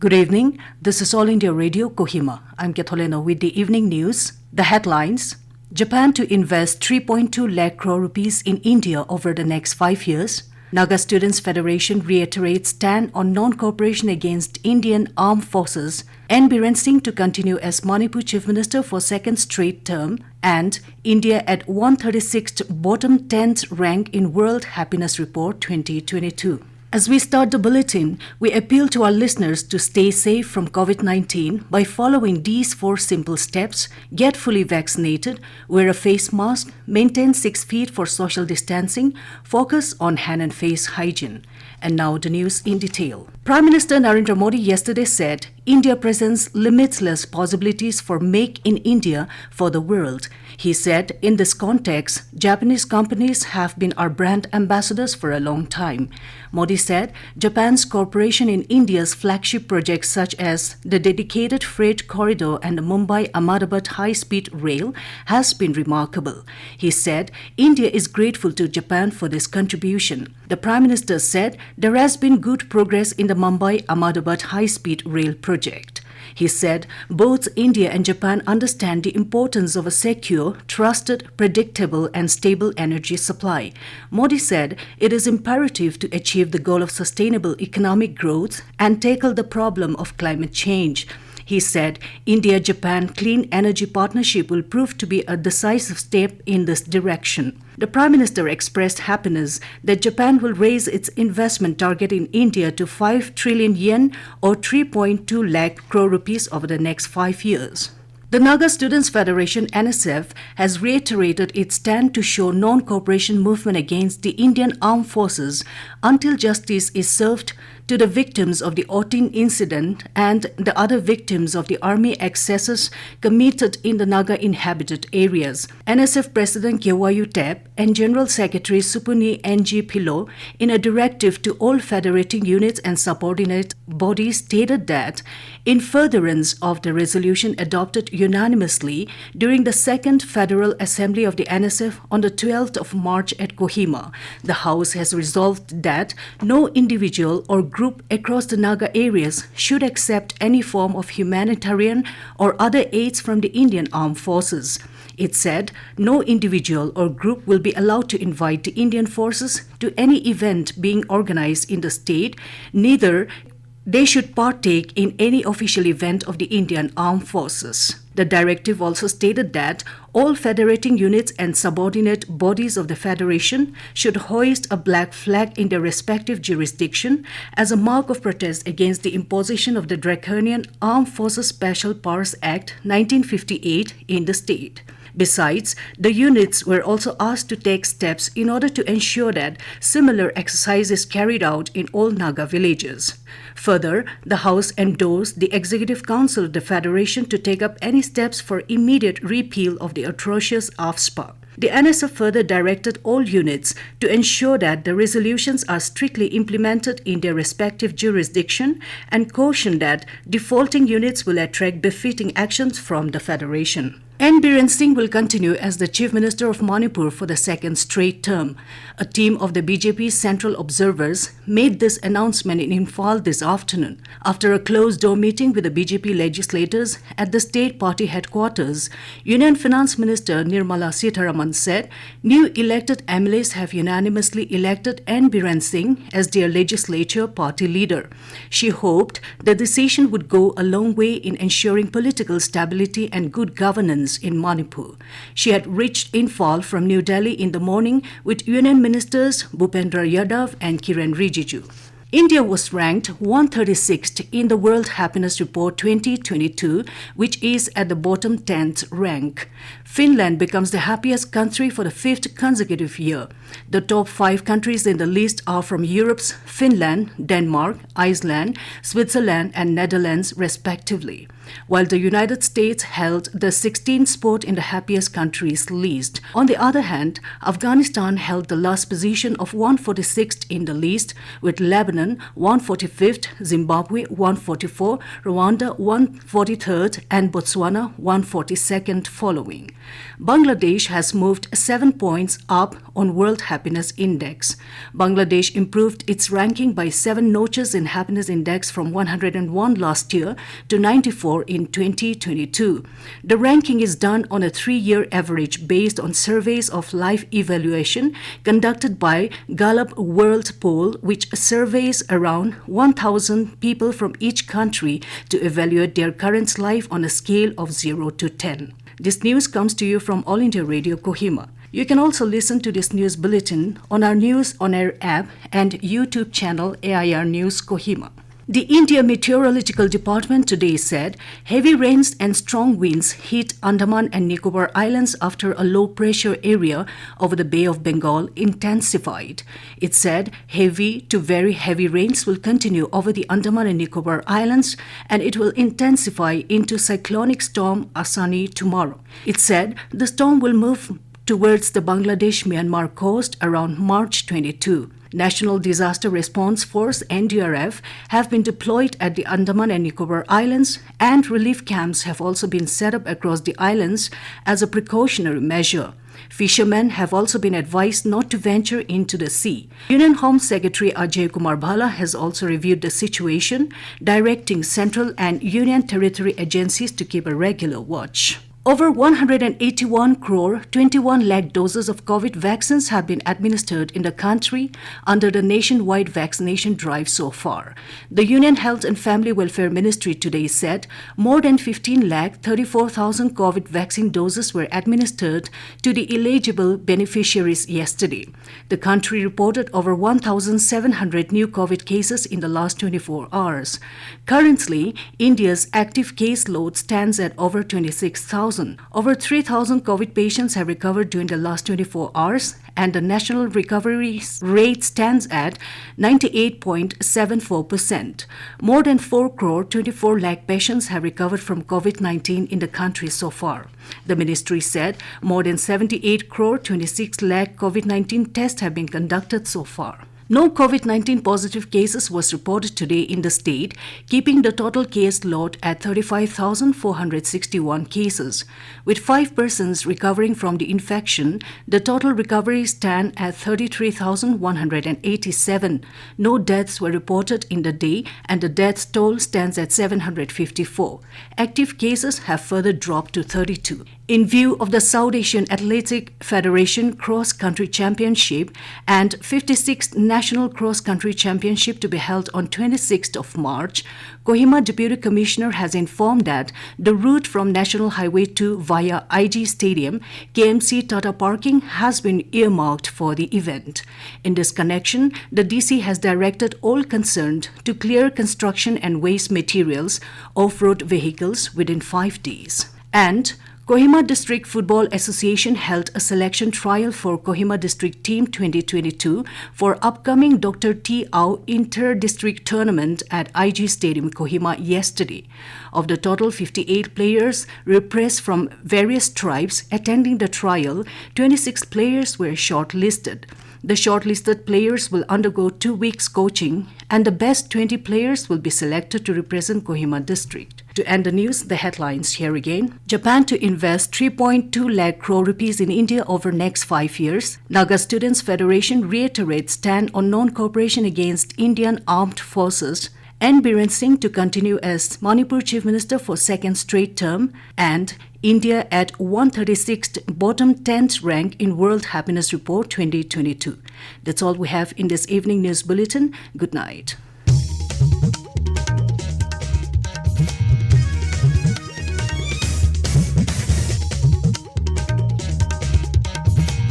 Good evening. This is All India Radio, Kohima. I'm Ketholena with the evening news. The headlines: Japan to invest 3.2 lakh crore rupees in India over the next 5 years. Naga Students Federation reiterates stand on non-cooperation against Indian armed forces. And Biren Singh to continue as Manipur Chief Minister for second straight term. And India at 136th bottom 10th rank in World Happiness Report 2022. As we start the bulletin, we appeal to our listeners to stay safe from COVID-19 by following these 4 simple steps: get fully vaccinated, wear a face mask, maintain 6 feet for social distancing, focus on hand and face hygiene. And now the news in detail. Prime Minister Narendra Modi yesterday said India presents limitless possibilities for Make in India for the world. He said, in this context, Japanese companies have been our brand ambassadors for a long time. Modi said Japan's cooperation in India's flagship projects such as the dedicated freight corridor and the Mumbai-Ahmedabad high-speed rail has been remarkable. He said India is grateful to Japan for this contribution. The Prime Minister said there has been good progress in the Mumbai-Ahmedabad high-speed rail project. He said both India and Japan understand the importance of a secure, trusted, predictable and stable energy supply. Modi said it is imperative to achieve the goal of sustainable economic growth and tackle the problem of climate change. He said India-Japan Clean Energy Partnership will prove to be a decisive step in this direction. The Prime Minister expressed happiness that Japan will raise its investment target in India to 5 trillion yen or 3.2 lakh crore rupees over the next 5 years. The Naga Students Federation (NSF) has reiterated its stand to show non-cooperation movement against the Indian armed forces until justice is served to the victims of the Otin incident and the other victims of the army excesses committed in the Naga inhabited areas. NSF President Gyewayu Tep and General Secretary Supuni N.G. Philo, in a directive to all federating units and subordinate bodies, stated that in furtherance of the resolution adopted unanimously during the Second Federal Assembly of the NSF on the 12th of March at Kohima, the House has resolved that no individual or group across the Naga areas should accept any form of humanitarian or other aids from the Indian armed forces. It said no individual or group will be allowed to invite the Indian forces to any event being organized in the state, neither they should partake in any official event of the Indian armed forces. The directive also stated that all federating units and subordinate bodies of the Federation should hoist a black flag in their respective jurisdiction as a mark of protest against the imposition of the draconian Armed Forces Special Powers Act 1958 in the state. Besides, the units were also asked to take steps in order to ensure that similar exercise is carried out in all Naga villages. Further, the House endorsed the Executive Council of the Federation to take up any steps for immediate repeal of the atrocious AFSPA. The NSF further directed all units to ensure that the resolutions are strictly implemented in their respective jurisdiction and cautioned that defaulting units will attract befitting actions from the Federation. And Biren Singh will continue as the Chief Minister of Manipur for the second straight term. A team of the BJP Central Observers made this announcement in Imphal this afternoon. After a closed-door meeting with the BJP legislators at the state party headquarters, Union Finance Minister Nirmala Sitharaman said new elected MLAs have unanimously elected N. Biren Singh as their legislature party leader. She hoped the decision would go a long way in ensuring political stability and good governance in Manipur. She had reached Imphal from New Delhi in the morning with Union Ministers Bhupendra Yadav and Kiren Rijiju. India was ranked 136th in the World Happiness Report 2022, which is at the bottom 10th rank. Finland becomes the happiest country for the 5th consecutive year. The top 5 countries in the list are from Europe's Finland, Denmark, Iceland, Switzerland and Netherlands respectively. while the United States held the 16th spot in the happiest countries list. On the other hand, Afghanistan held the last position of 146th in the list, with Lebanon 145th, Zimbabwe 144, Rwanda 143rd, and Botswana 142nd following. Bangladesh has moved 7 points up on World Happiness Index. Bangladesh improved its ranking by 7 notches in Happiness Index from 101 last year to 94 in 2022. The ranking is done on a 3-year average based on surveys of life evaluation conducted by Gallup World Poll, which surveys around 1,000 people from each country to evaluate their current life on a scale of 0 to 10. This news comes to you from All India Radio Kohima. You can also listen to this news bulletin on our News On Air app and YouTube channel AIR News Kohima. The India Meteorological Department today said heavy rains and strong winds hit Andaman and Nicobar Islands after a low-pressure area over the Bay of Bengal intensified. It said heavy to very heavy rains will continue over the Andaman and Nicobar Islands, and it will intensify into cyclonic storm Asani tomorrow. It said the storm will move towards the Bangladesh-Myanmar coast around March 22. National Disaster Response Force (NDRF) have been deployed at the Andaman and Nicobar Islands, and relief camps have also been set up across the islands as a precautionary measure. Fishermen have also been advised not to venture into the sea. Union Home Secretary Ajay Kumar Bhala has also reviewed the situation, directing central and union territory agencies to keep a regular watch. Over 181 crore 21 lakh doses of COVID vaccines have been administered in the country under the nationwide vaccination drive so far. The Union Health and Family Welfare Ministry today said more than 15 lakh 34,000 COVID vaccine doses were administered to the eligible beneficiaries yesterday. The country reported over 1,700 new COVID cases in the last 24 hours. Currently, India's active caseload stands at over 26,000. Over 3,000 COVID patients have recovered during the last 24 hours, and the national recovery rate stands at 98.74%. More than 4 crore 24 lakh patients have recovered from COVID-19 in the country so far. The ministry said more than 78 crore 26 lakh COVID-19 tests have been conducted so far. No COVID-19 positive cases was reported today in the state, keeping the total case load at 35,461 cases. With 5 persons recovering from the infection, the total recoveries stand at 33,187. No deaths were reported in the day, and the death toll stands at 754. Active cases have further dropped to 32. In view of the South Asian Athletic Federation Cross Country Championship and 56th National Cross Country Championship to be held on 26th of March, Kohima Deputy Commissioner has informed that the route from National Highway 2 via IG Stadium, KMC Tata Parking has been earmarked for the event. In this connection, the DC has directed all concerned to clear construction and waste materials, off-road vehicles within 5 days. And Kohima District Football Association held a selection trial for Kohima District Team 2022 for upcoming Dr. T. Au Inter-District Tournament at IG Stadium, Kohima yesterday. Of the total 58 players repressed from various tribes attending the trial, 26 players were shortlisted. The shortlisted players will undergo 2 weeks coaching, and the best 20 players will be selected to represent Kohima district. To end the news, the headlines here again. Japan to invest 3.2 lakh crore rupees in India over next 5 years. Naga Students Federation reiterates stand on non-cooperation against Indian armed forces. And Biren Singh to continue as Manipur Chief Minister for second straight term, and India at 136th bottom 10th rank in World Happiness Report 2022. That's all we have in this evening news bulletin. Good night.